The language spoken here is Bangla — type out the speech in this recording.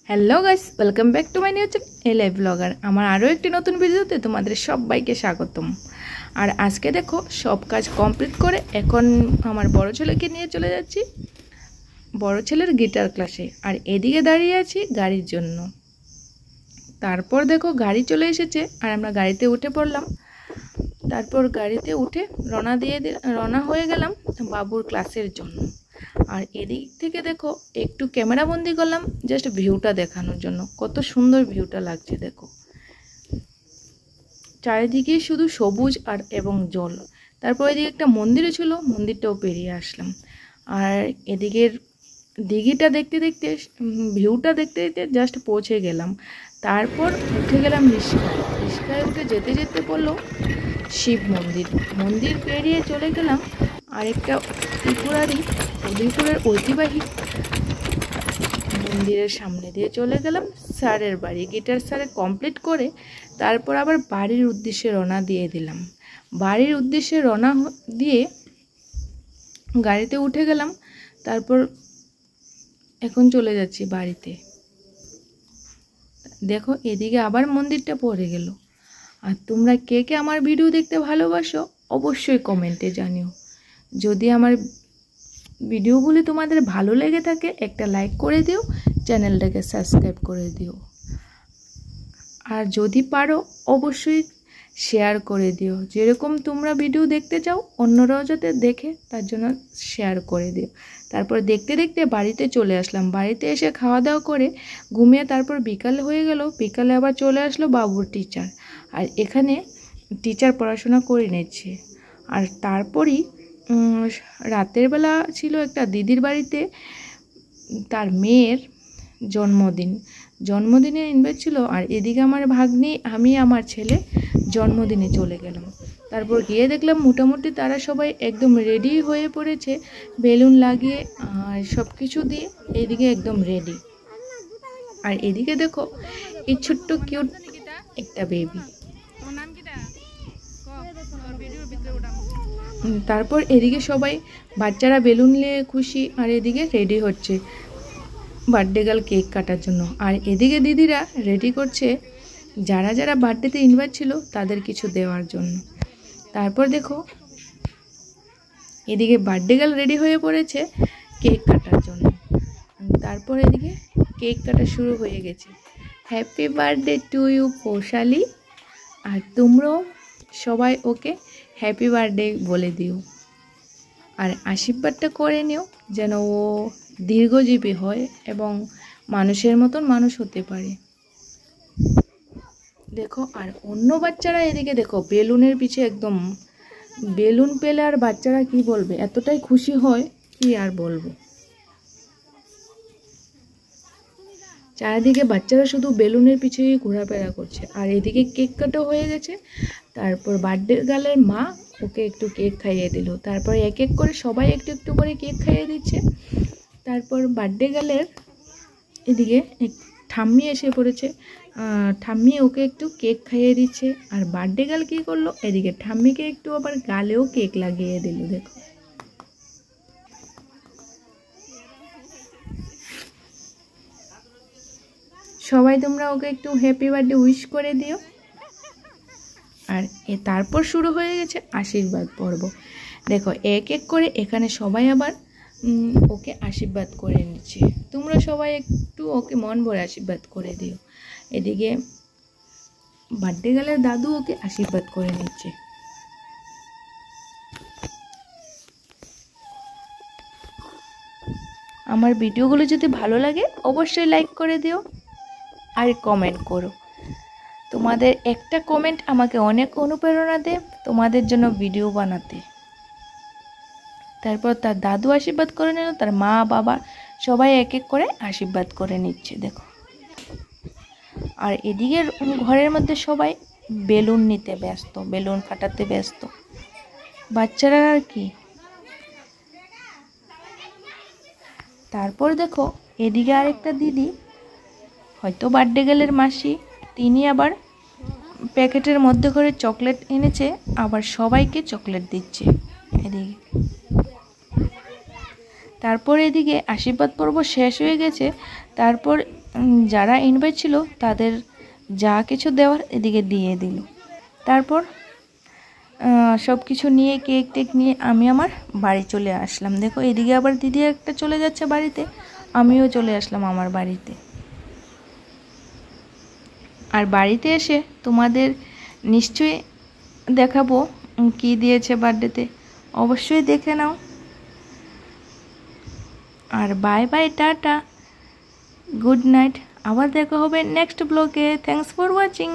Hello guys, welcome back to my new channel A blogger. আমার আরও একটি নতুন ভিডিওতে তোমাদের সবাইকে স্বাগতম। আর আজকে দেখো সব কাজ কমপ্লিট করে এখন আমার বড় ছেলেকে নিয়ে চলে যাচ্ছি বড় ছেলের গিটার ক্লাসে। আর এদিকে দাঁড়িয়ে আছি গাড়ির জন্য। তারপর দেখো গাড়ি চলে এসেছে আর আমরা গাড়িতে উঠে পড়লাম। তারপর গাড়িতে উঠে রওনা হয়ে গেলাম বাবুর ক্লাসের জন্য। আর এদিক থেকে দেখো একটু ক্যামেরা বন্দি করলাম জাস্ট ভিউটা দেখানোর জন্য। কত সুন্দর ভিউটা লাগছে দেখো, চারিদিকে শুধু সবুজ আর এবং জল। তারপর এদিকে একটা মন্দিরও ছিল, মন্দিরটাও পেরিয়ে আসলাম। আর এদিকের দিঘিটা দেখতে দেখতে ভিউটা দেখতে দেখতে জাস্ট পৌঁছে গেলাম। তারপর উঠে গেলাম রিস্কায় উঠে যেতে যেতে পড়লো শিব মন্দির। মন্দির পেরিয়ে চলে গেলাম আরেকটা উদয়পুরের ঐতিহ্যবাহী মন্দিরের সামনে দিয়ে চলে গেলাম স্যারের বাড়ি। গিটার স্যারে কমপ্লিট করে তারপর আবার বাড়ির উদ্দেশ্যে রওনা দিয়ে দিলাম। বাড়ির উদ্দেশ্যে রওনা দিয়ে গাড়িতে উঠে গেলাম। তারপর এখন চলে যাচ্ছি বাড়িতে। দেখো এদিকে আবার মন্দিরটা পড়ে গেল। আর তোমরা কে কে আমার ভিডিও দেখতে ভালোবাসো অবশ্যই কমেন্টে জানিও। যদি আমার ভিডিওগুলি তোমাদের ভালো লেগে থাকে একটা লাইক করে দিও, চ্যানেলটাকে সাবস্ক্রাইব করে দিও। আর যদি পারো অবশ্যই শেয়ার করে দিও। যেরকম তোমরা ভিডিও দেখতে চাও অন্যরাও যাতে দেখে তার জন্য শেয়ার করে দিও। তারপর দেখতে দেখতে বাড়িতে চলে আসলাম। বাড়িতে এসে খাওয়া দাওয়া করে ঘুমিয়ে তারপর বিকাল হয়ে গেল। বিকালে আবার চলে আসলো বাবুর টিচার। আর এখানে টিচার পড়াশোনা করে নিচ্ছে। আর তারপরই রাতের বেলা ছিল একটা দিদির বাড়িতে তার মেয়ের জন্মদিনের ইনভাইট ছিল। আর এদিকে আমার ভাগ্নি আমি আমার ছেলে জন্মদিনে চলে গেলাম। তারপর গিয়ে দেখলাম মোটামুটি তারা সবাই একদম রেডি হয়ে পড়েছে, বেলুন লাগিয়ে আর সব কিছু দিয়ে এদিকে একদম রেডি। আর এদিকে দেখো এই ছোট্ট কিউট একটা বেবি। তারপর এদিকে সবাই বাচ্চারা বেলুন নিয়ে খুশি আর এদিকে রেডি হচ্ছে বার্থডে গার্ল কেক কাটার জন্য। আর এদিকে দিদিরা রেডি করছে যারা যারা বার্থডেতে ইনভাইট ছিল তাদের কিছু দেওয়ার জন্য। তারপর দেখো এদিকে বার্থডে গার্ল রেডি হয়ে পড়েছে কেক কাটার জন্য। তারপর এদিকে কেক কাটা শুরু হয়ে গেছে। Happy birthday to you Poushali. আর তোমরাও সবাই ওকে হ্যাপি বার্থডে বলে দিও আর আশীর্বাদটা করে নিও যেন ও দীর্ঘজীবী হয় এবং মানুষের মতন মানুষ হতে পারে। দেখো আর অন্য বাচ্চারা এদিকে দেখো বেলুনের পিছে একদম বেলুন পেলে আর বাচ্চারা কি বলবে, এতটাই খুশি হয় কি আর বলবো। চারিদিকে বাচ্চারা শুধু বেলুনের পিছেই ঘোরাফেরা করছে। আর এদিকে কেক কাটাও হয়ে গেছে। তারপর বার্থডে গার্লের মা ওকে একটু কেক খাইয়ে দিল। তারপর এক এক করে সবাই একটু একটু করে কেক খাইয়ে দিচ্ছে। তারপর বার্থডে গার্লের এদিকে ঠাম্মি এসে পড়েছে। ঠাম্মি ওকে একটু কেক খাইয়ে দিচ্ছে। আর বার্থডে গার্ল কী করলো, এদিকে ঠাম্মিকে একটু আবার গালেও কেক লাগিয়ে দিল। দেখো সবাই তোমরা ওকে একটু হ্যাপি বার্থডে উইশ করে দিও। আর তারপর শুরু হয়ে গেছে আশীর্বাদ পর্ব। দেখো এক এক করে এখানে সবাই আবার ওকে আশীর্বাদ করে নিচ্ছে। তোমরা সবাই একটু ওকে মন ভরে আশীর্বাদ করে দিও। এদিকে বার্থডে গার্লের দাদু ওকে আশীর্বাদ করে নিচ্ছে। আমার ভিডিওগুলো যদি ভালো লাগে অবশ্যই লাইক করে দিও আর কমেন্ট করো। তোমাদের একটা কমেন্ট আমাকে অনেক অনুপ্রেরণা দেয় তোমাদের জন্য ভিডিও বানাতে। তারপর তার দাদু আশীর্বাদ করে নিল, তার মা বাবা সবাই এক এক করে আশীর্বাদ করে নিচ্ছে। দেখো আর এদিকে ঘরের মধ্যে সবাই বেলুন নিতে ব্যস্ত, বেলুন ফাটাতে ব্যস্ত বাচ্চারা আর কি। তারপর দেখো এদিকে আরেকটা দিদি হয়তো বার্থডে গার্লের মাসি, তিনি আবার প্যাকেটের মধ্যে করে চকলেট এনেছে, আবার সবাইকে চকলেট দিচ্ছে এদিকে। তারপর এদিকে আশীর্বাদ পর্ব শেষ হয়ে গেছে। তারপর যারা ইনভাইট ছিল তাদের যা কিছু দেওয়ার এদিকে দিয়ে দিল। তারপর সব কিছু নিয়ে কেক টেক নিয়ে আমি আমার বাড়ি চলে আসলাম। দেখো এদিকে আবার দিদি একটা চলে যাচ্ছে বাড়িতে, আমিও চলে আসলাম আমার বাড়িতে। আর বাড়িতে এসে তোমাদের নিশ্চয়ই দেখাবো কি দিয়েছে বার্থডেতে, অবশ্যই দেখে নাও। আর বাই বাই, টাটা, গুড নাইট। আবার দেখা হবে নেক্সট ব্লগে। Thanks for watching.